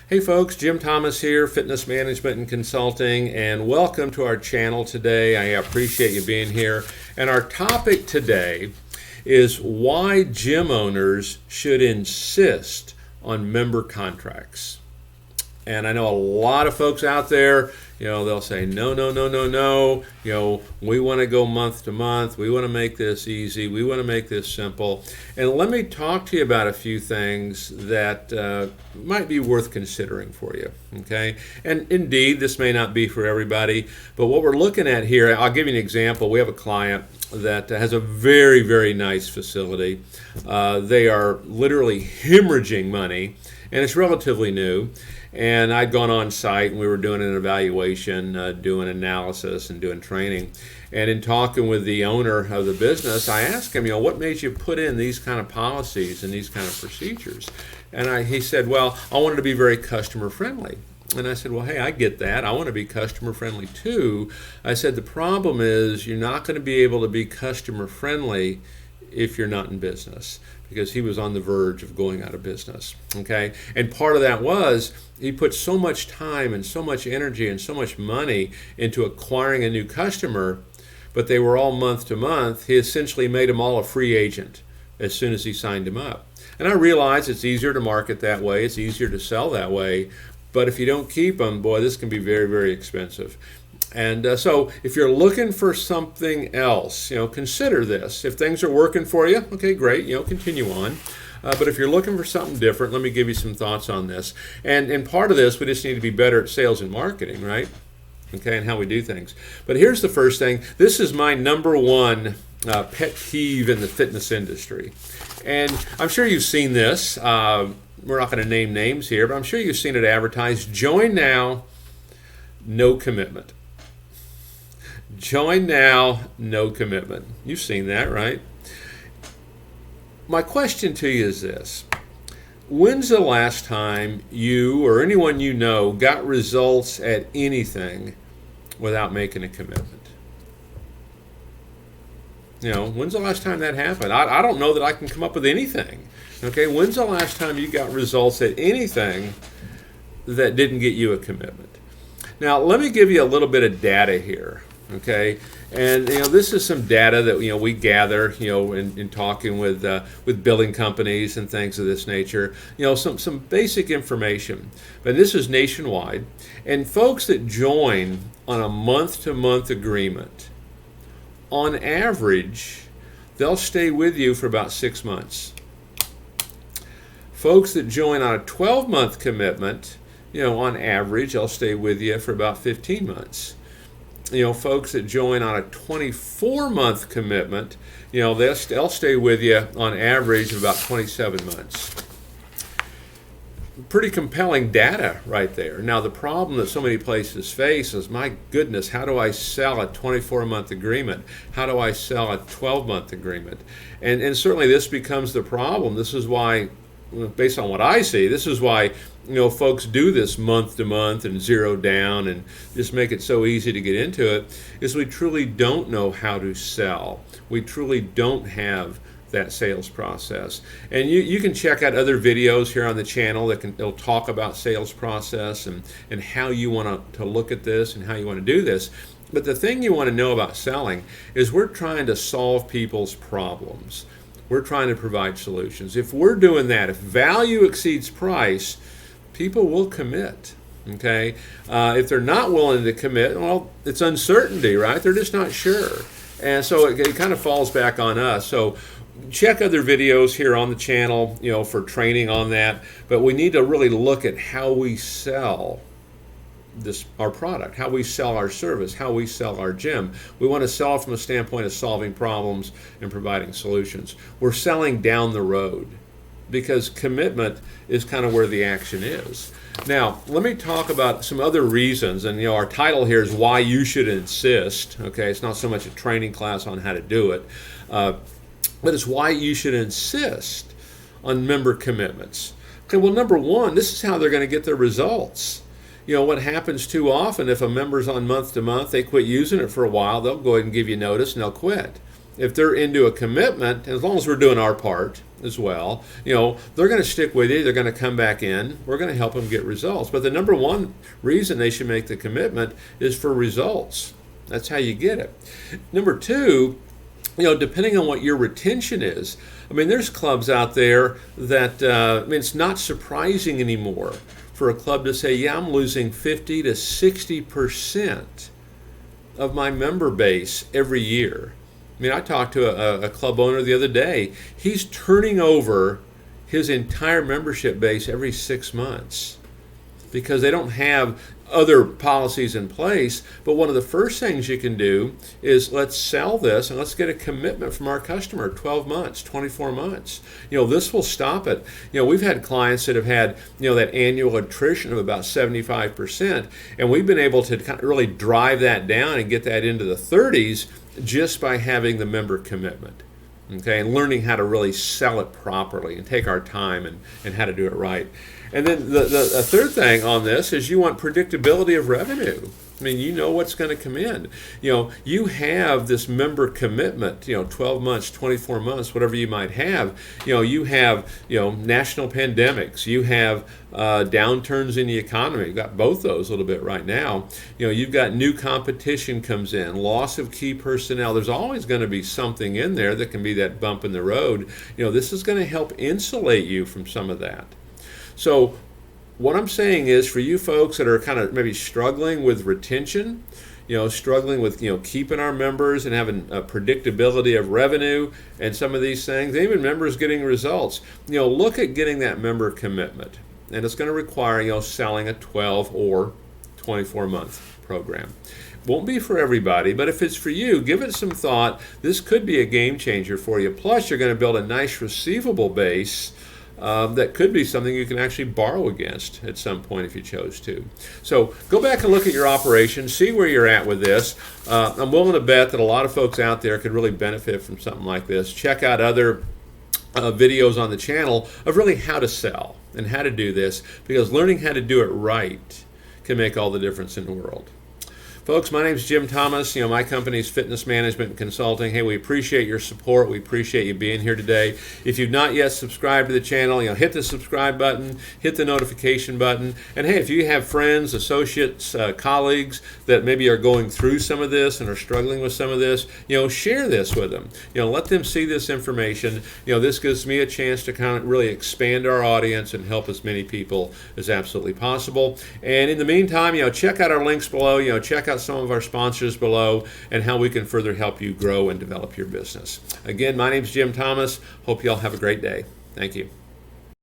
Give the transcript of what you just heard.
Hey folks, Jim Thomas here, Fitness Management and Consulting, and welcome to our channel today. I appreciate you being here. And our topic today is why gym owners should insist on member contracts. And I know a lot of folks out there, they'll say, no, we want to go month to month. We want to make this easy. We want to make this simple. And let me talk to you about a few things that might be worth considering for you, okay? And indeed, this may not be for everybody, but what we're looking at here, I'll give you an example. We have a client that has a very, very nice facility. They are literally hemorrhaging money, and it's relatively new. And I'd gone on site and we were doing an evaluation, doing analysis and doing training. And in talking with the owner of the business, I asked him, what made you put in these kind of policies and these kind of procedures? And he said, well, I wanted to be very customer friendly. And I said, well, hey, I get that. I want to be customer friendly too. I said, the problem is you're not going to be able to be customer friendly if you're not in business, because he was on the verge of going out of business, okay? And part of that was he put so much time and so much energy and so much money into acquiring a new customer, but they were all month to month. He essentially made them all a free agent as soon as he signed them up. And I realize it's easier to market that way, it's easier to sell that way, but if you don't keep them, boy, this can be very, very expensive. And so if you're looking for something else, consider this. If things are working for you, okay, great, continue on. But if you're looking for something different, let me give you some thoughts on this. And part of this, we just need to be better at sales and marketing, right? Okay, and how we do things. But here's the first thing. This is my number one pet peeve in the fitness industry. And I'm sure you've seen this. We're not going to name names here, but I'm sure you've seen it advertised. Join now, no commitment. Join now, no commitment. You've seen that, right? My question to you is this. When's the last time you or anyone you know got results at anything without making a commitment? When's the last time that happened? I don't know that I can come up with anything. Okay, when's the last time you got results at anything that didn't get you a commitment? Now, let me give you a little bit of data here. Okay, and this is some data that we gather in talking with billing companies and things of this nature. Some basic information, but this is nationwide. And folks that join on a month-to-month agreement, on average, they'll stay with you for about 6 months. Folks that join on a 12-month commitment, on average, they'll stay with you for about 15 months. Folks that join on a 24-month commitment, they'll stay with you on average of about 27 months. Pretty compelling data right there. Now, the problem that so many places face is, my goodness, how do I sell a 24-month agreement? How do I sell a 12-month agreement? And certainly this becomes the problem. This is why, based on what I see, this is why folks do this month to month and zero down and just make it so easy to get into it, is we truly don't know how to sell. We truly don't have that sales process. And you can check out other videos here on the channel they'll talk about sales process and how you want to look at this and how you want to do this. But the thing you want to know about selling is we're trying to solve people's problems. We're trying to provide solutions. If we're doing that, if value exceeds price, people will commit, okay? If they're not willing to commit, well, it's uncertainty, right? They're just not sure. And so it kind of falls back on us. So check other videos here on the channel, for training on that. But we need to really look at how we sell our product, how we sell our service, how we sell our gym. We want to sell from a standpoint of solving problems and providing solutions. We're selling down the road, because commitment is kind of where the action is. Now, let me talk about some other reasons, and our title here is Why You Should Insist. Okay, it's not so much a training class on how to do it, but it's why you should insist on member commitments. Okay, well, number one, this is how they're going to get their results. What happens too often, if a member's on month to month, they quit using it for a while, they'll go ahead and give you notice and they'll quit. if they're into a commitment, as long as we're doing our part as well, they're going to stick with you. They're going to come back in. We're going to help them get results. But the number one reason they should make the commitment is for results. That's how you get it. Number two, depending on what your retention is, there's clubs out there that, it's not surprising anymore for a club to say, yeah, I'm losing 50 to 60% of my member base every year. I talked to a club owner the other day. He's turning over his entire membership base every 6 months because they don't have other policies in place. But one of the first things you can do is let's sell this and let's get a commitment from our customer, 12 months, 24 months. This will stop it. We've had clients that have had, that annual attrition of about 75%, and we've been able to kind of really drive that down and get that into the 30s just by having the member commitment. Okay, and learning how to really sell it properly and take our time and how to do it right. And then the third thing on this is you want predictability of revenue. You know what's going to come in. You have this member commitment, 12 months, 24 months, whatever you might have. You have, national pandemics. You have downturns in the economy. You've got both those a little bit right now. You've got new competition comes in, loss of key personnel. There's always going to be something in there that can be that bump in the road. This is going to help insulate you from some of that. So what I'm saying is, for you folks that are kind of maybe struggling with retention, struggling with keeping our members and having a predictability of revenue and some of these things, even members getting results, look at getting that member commitment. And it's going to require selling a 12 or 24 month program. Won't be for everybody, but if it's for you, give it some thought. This could be a game changer for you. Plus, you're going to build a nice receivable base that could be something you can actually borrow against at some point if you chose to. So go back and look at your operation, see where you're at with this. I'm willing to bet that a lot of folks out there could really benefit from something like this. Check out other videos on the channel of really how to sell and how to do this, because learning how to do it right can make all the difference in the world. Folks, my name is Jim Thomas. My company's Fitness Management and Consulting. Hey, we appreciate your support. We appreciate you being here today. If you've not yet subscribed to the channel, hit the subscribe button, hit the notification button. And hey, if you have friends, associates, colleagues that maybe are going through some of this and are struggling with some of this, share this with them. Let them see this information. This gives me a chance to kind of really expand our audience and help as many people as absolutely possible. And in the meantime, check out our links below. Check out some of our sponsors below and how we can further help you grow and develop your business. Again, my name is Jim Thomas. Hope you all have a great day. Thank you.